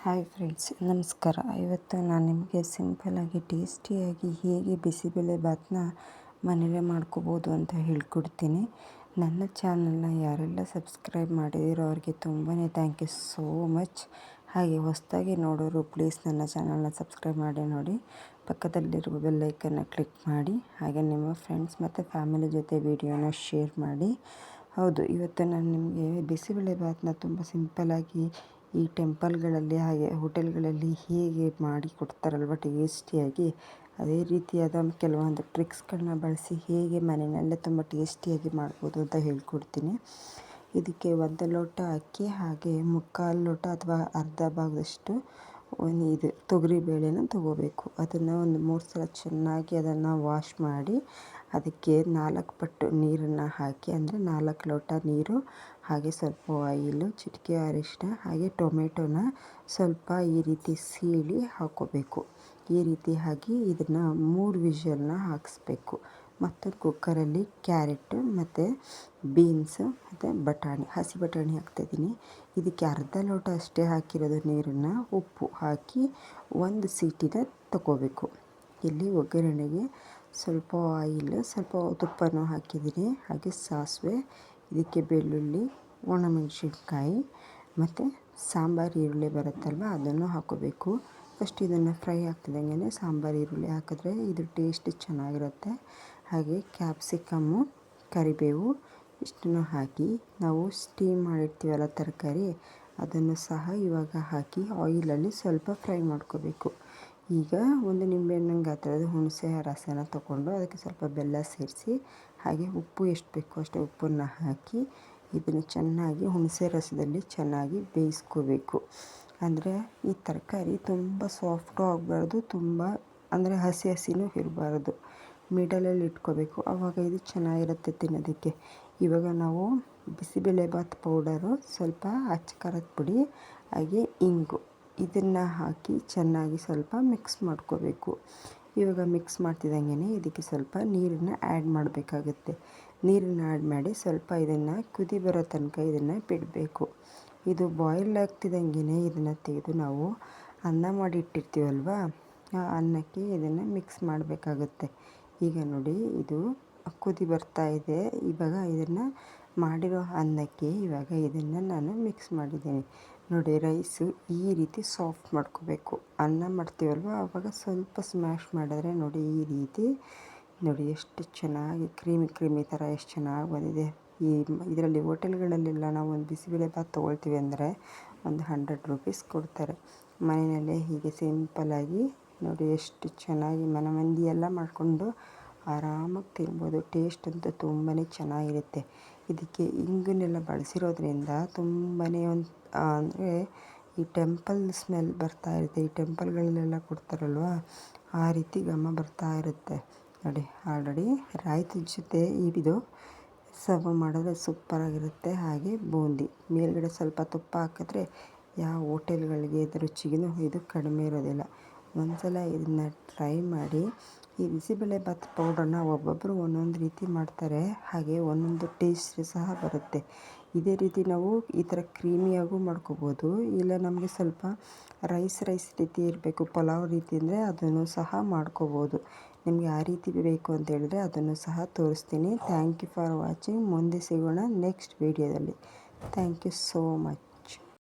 Hi friends, ನಮಸ್ಕಾರ. ಇವತ್ತು ನಾನು ನಿಮಗೆ ಸಿಂಪಲ್ಲಾಗಿ ಟೇಸ್ಟಿಯಾಗಿ ಹೇಗೆ ಬಿಸಿಬೇಳೆ ಬಾತನ್ನ ಮನೇಲೇ ಮಾಡ್ಕೋಬೋದು ಅಂತ ಹೇಳ್ಕೊಡ್ತೀನಿ. ನನ್ನ ಚಾನಲ್ನ ಯಾರೆಲ್ಲ ಸಬ್ಸ್ಕ್ರೈಬ್ ಮಾಡಿದಿರೋ ಅವ್ರಿಗೆ ತುಂಬಾ ಥ್ಯಾಂಕ್ ಯು ಸೋ ಮಚ್. ಹಾಗೆ ಹೊಸದಾಗಿ ನೋಡೋರು ಪ್ಲೀಸ್ ನನ್ನ ಚಾನಲ್ನ ಸಬ್ಸ್ಕ್ರೈಬ್ ಮಾಡಿ ನೋಡಿ, ಪಕ್ಕದಲ್ಲಿರುವ ಬೆಲ್ಲೈಕನ್ನ ಕ್ಲಿಕ್ ಮಾಡಿ, ಹಾಗೆ ನಿಮ್ಮ ಫ್ರೆಂಡ್ಸ್ ಮತ್ತು ಫ್ಯಾಮಿಲಿ ಜೊತೆ ವಿಡಿಯೋನ ಶೇರ್ ಮಾಡಿ. ಹೌದು, ಇವತ್ತು ನಾನು ನಿಮಗೆ ಬಿಸಿಬೇಳೆ ಬಾತನ್ನ ತುಂಬ ಸಿಂಪಲ್ಲಾಗಿ ಈ ಟೆಂಪಲ್ಗಳಲ್ಲಿ ಹಾಗೆ ಹೋಟೆಲ್ಗಳಲ್ಲಿ ಹೇಗೆ ಮಾಡಿ ಕೊಡ್ತಾರಲ್ವ ಟೇಸ್ಟಿಯಾಗಿ, ಅದೇ ರೀತಿಯಾದ ಕೆಲವೊಂದು ಟ್ರಿಕ್ಸ್ಗಳನ್ನ ಬಳಸಿ ಹೇಗೆ ಮನೆಯಲ್ಲೇ ತುಂಬ ಟೇಸ್ಟಿಯಾಗಿ ಮಾಡ್ಬೋದು ಅಂತ ಹೇಳ್ಕೊಡ್ತೀನಿ. ಇದಕ್ಕೆ 1 ಲೋಟ ಅಕ್ಕಿ ಹಾಗೆ 3/4 ಲೋಟ ಅಥವಾ ಅರ್ಧ ಭಾಗದಷ್ಟು ತೊಗರಿಬೇಳೆನ ತೊಗೋಬೇಕು. ಅದನ್ನು ಒಂದು 3 ಸಲ ಚೆನ್ನಾಗಿ ಅದನ್ನು ವಾಶ್ ಮಾಡಿ ಅದಕ್ಕೆ 4 ಪಟ್ಟು ನೀರನ್ನು ಹಾಕಿ, ಅಂದರೆ 4 ಲೋಟ ನೀರು, ಹಾಗೆ ಸ್ವಲ್ಪ ಆಯಿಲು, ಚಿಟಿಕೆ ಅರಿಶಿನ, ಹಾಗೆ ಟೊಮೆಟೊನ ಸ್ವಲ್ಪ ಈ ರೀತಿ ಸೀಳಿ ಹಾಕ್ಕೋಬೇಕು. ಈ ರೀತಿ ಹಾಕಿ ಇದನ್ನು 3 ವಿಷಲ್ನ ಹಾಕಿಸ್ಬೇಕು. ಮತ್ತು ಕುಕ್ಕರಲ್ಲಿ ಕ್ಯಾರೆಟ್ ಮತ್ತು ಬೀನ್ಸು ಮತ್ತು ಬಟಾಣಿ, ಹಸಿ ಬಟಾಣಿ ಹಾಕ್ತಾಯಿದ್ದೀನಿ. ಇದಕ್ಕೆ ಅರ್ಧ ಲೋಟ ಅಷ್ಟೇ ಹಾಕಿರೋದು ನೀರನ್ನು. ಉಪ್ಪು ಹಾಕಿ 1 ಸೀಟಿನ ತಗೋಬೇಕು. ಇಲ್ಲಿ ಒಗ್ಗರಣೆಗೆ ಸ್ವಲ್ಪ ಆಯಿಲ್, ಸ್ವಲ್ಪ ತುಪ್ಪನೂ ಹಾಕಿದ್ದೀನಿ, ಹಾಗೆ ಸಾಸಿವೆ, ಇದಕ್ಕೆ ಬೆಳ್ಳುಳ್ಳಿ, ಒಣಮೆಣಸಿನ್ಕಾಯಿ ಮತ್ತು ಸಾಂಬಾರು ಈರುಳ್ಳಿ ಬರುತ್ತಲ್ವ ಅದನ್ನು ಹಾಕ್ಕೋಬೇಕು. ಫಸ್ಟ್ ಇದನ್ನು ಫ್ರೈ ಆಗ್ತಿದ್ದಂಗೆ ಸಾಂಬಾರು ಈರುಳ್ಳಿ ಹಾಕಿದ್ರೆ ಇದು ಟೇಸ್ಟ್ ಚೆನ್ನಾಗಿರುತ್ತೆ. ಹಾಗೆ ಕ್ಯಾಪ್ಸಿಕಮ್ಮು, ಕರಿಬೇವು ಇಷ್ಟನ್ನು ಹಾಕಿ ನಾವು ಸ್ಟೀಮ್ ಮಾಡಿರ್ತೀವಲ್ಲ ತರಕಾರಿ, ಅದನ್ನು ಸಹ ಇವಾಗ ಹಾಕಿ ಆಯಿಲಲ್ಲಿ ಸ್ವಲ್ಪ ಫ್ರೈ ಮಾಡ್ಕೋಬೇಕು. ಈಗ ಒಂದು ನಿಂಬೆಹಣ್ಣಿನ ಗಾತ್ರದ ಹುಣಸೆ ರಸನ ತಗೊಂಡು ಅದಕ್ಕೆ ಸ್ವಲ್ಪ ಬೆಲ್ಲ ಸೇರಿಸಿ, ಹಾಗೆ ಉಪ್ಪು ಎಷ್ಟು ಬೇಕೋ ಅಷ್ಟು ಉಪ್ಪನ್ನು ಹಾಕಿ ಇದನ್ನು ಚೆನ್ನಾಗಿ ಹುಣಸೆ ರಸದಲ್ಲಿ ಚೆನ್ನಾಗಿ ಬೇಯಿಸ್ಕೋಬೇಕು. ಅಂದರೆ ಈ ತರಕಾರಿ ತುಂಬ ಸಾಫ್ಟು ಆಗಬಾರ್ದು, ತುಂಬ ಅಂದರೆ ಹಸಿನೂ ಇರಬಾರ್ದು, ಮಿಡಲಲ್ಲಿ ಇಟ್ಕೋಬೇಕು. ಆವಾಗ ಇದು ಚೆನ್ನಾಗಿರುತ್ತೆ ತಿನ್ನೋದಕ್ಕೆ. ಇವಾಗ ನಾವು ಬಿಸಿಬೇಳೆ ಬಾತ್ ಪೌಡರು, ಸ್ವಲ್ಪ ಅಚ್ಚ ಖಾರದ ಪುಡಿ, ಹಾಗೆ ಇಂಗು ಇದನ್ನು ಹಾಕಿ ಚೆನ್ನಾಗಿ ಸ್ವಲ್ಪ ಮಿಕ್ಸ್ ಮಾಡ್ಕೋಬೇಕು. ಇವಾಗ ಮಿಕ್ಸ್ ಮಾಡ್ತಿದ್ದಂಗೆ ಇದಕ್ಕೆ ಸ್ವಲ್ಪ ನೀರನ್ನು ಆ್ಯಡ್ ಮಾಡಬೇಕಾಗುತ್ತೆ. ನೀರನ್ನು ಆ್ಯಡ್ ಮಾಡಿ ಸ್ವಲ್ಪ ಇದನ್ನು ಕುದಿ ಬರೋ ತನಕ ಇದನ್ನು ಬಿಡಬೇಕು. ಇದು ಬಾಯ್ಲ್ ಆಗ್ತಿದ್ದಂಗೆ ಇದನ್ನು ತೆಗೆದು ನಾವು ಅನ್ನ ಮಾಡಿ ಇಟ್ಟಿರ್ತೀವಲ್ವ, ಆ ಅನ್ನಕ್ಕೆ ಇದನ್ನು ಮಿಕ್ಸ್ ಮಾಡಬೇಕಾಗುತ್ತೆ. ಈಗ ನೋಡಿ, ಇದು ಕುದಿ ಬರ್ತಾ ಇದೆ. ಇವಾಗ ಇದನ್ನು ಮಾಡಿರೋ ಅನ್ನಕ್ಕೆ ಇವಾಗ ಇದನ್ನು ನಾನು ಮಿಕ್ಸ್ ಮಾಡಿದ್ದೀನಿ. ನೋಡಿ, ರೈಸು ಈ ರೀತಿ ಸಾಫ್ಟ್ ಮಾಡ್ಕೋಬೇಕು. ಅನ್ನ ಮಾಡ್ತೀವಲ್ವ ಆವಾಗ ಸ್ವಲ್ಪ ಸ್ಮ್ಯಾಶ್ ಮಾಡಿದ್ರೆ ನೋಡಿ ಈ ರೀತಿ ನೋಡಿ ಎಷ್ಟು ಚೆನ್ನಾಗಿ ಕ್ರೀಮಿ ಥರ ಎಷ್ಟು ಚೆನ್ನಾಗಿ ಬಂದಿದೆ. ಇದರಲ್ಲಿ ಹೋಟೆಲ್ಗಳಲ್ಲೆಲ್ಲ ನಾವು ಒಂದು ಬಿಸಿಬೇಳೆ ಬಾತ್ ತೊಗೊಳ್ತೀವಿ ಅಂದರೆ ಒಂದು 100 ರೂಪೀಸ್ ಕೊಡ್ತಾರೆ. ಮನೆಯಲ್ಲೇ ಹೀಗೆ ಸಿಂಪಲ್ಲಾಗಿ ನೋಡಿ ಎಷ್ಟು ಚೆನ್ನಾಗಿ ಮನೆ ಮಂದಿ ಎಲ್ಲ ಮಾಡಿಕೊಂಡು ಆರಾಮಾಗಿ ತಿನ್ಬೋದು. ಟೇಸ್ಟ್ ಅಂತೂ ತುಂಬಾ ಚೆನ್ನಾಗಿರುತ್ತೆ. ಇದಕ್ಕೆ ಇಂಗನ್ನೆಲ್ಲ ಬಳಸಿರೋದ್ರಿಂದ ತುಂಬಾ ಅಂದರೆ ಈ ಟೆಂಪಲ್ ಸ್ಮೆಲ್ ಬರ್ತಾ ಇರುತ್ತೆ. ಈ ಟೆಂಪಲ್ಗಳಲ್ಲೆಲ್ಲ ಕೊಡ್ತಾರಲ್ವ, ಆ ರೀತಿ ಘಮ ಬರ್ತಾ ಇರುತ್ತೆ. ನೋಡಿ, ಆಲ್ರೆಡಿ ರಾಯ್ತದ ಜೊತೆ ಇದು ಸರ್ವ್ ಮಾಡಿದ್ರೆ ಸೂಪರಾಗಿರುತ್ತೆ. ಹಾಗೆ ಬೂಂದಿ ಮೇಲ್ಗಡೆ ಸ್ವಲ್ಪ ತುಪ್ಪ ಹಾಕಿದ್ರೆ ಯಾವ ಹೋಟೆಲ್ಗಳಿಗೆ ರುಚಿಗೂ ಇದು ಕಡಿಮೆ ಇರೋದಿಲ್ಲ. ಒಂದ್ಸಲ ಇದನ್ನು ಟ್ರೈ ಮಾಡಿ. ಈ ಬಿಸಿಬೇಳೆ ಬಾತ್ ಪೌಡರ್ನ ಒಬ್ಬೊಬ್ಬರು ಒಂದೊಂದು ರೀತಿ ಮಾಡ್ತಾರೆ, ಹಾಗೆ ಒಂದೊಂದು ಟೇಸ್ಟ್ ಸಹ ಬರುತ್ತೆ. ಇದೇ ರೀತಿ ನಾವು ಈ ಥರ ಕ್ರೀಮಿಯಾಗೂ ಮಾಡ್ಕೋಬೋದು. ಇಲ್ಲ ನಮಗೆ ಸ್ವಲ್ಪ ರೈಸ್ ರೀತಿ ಇರಬೇಕು, ಪಲಾವ್ ರೀತಿ ಅಂದರೆ ಅದನ್ನು ಸಹ ಮಾಡ್ಕೋಬೋದು. ನಿಮಗೆ ಆ ರೀತಿ ಬೇಕು ಅಂತ ಹೇಳಿದ್ರೆ ಅದನ್ನು ಸಹ ತೋರಿಸ್ತೀನಿ. Thank you for watching. ಮುಂದೆ ಸಿಗೋಣ ನೆಕ್ಸ್ಟ್ ವೀಡಿಯೋದಲ್ಲಿ. Thank you so much.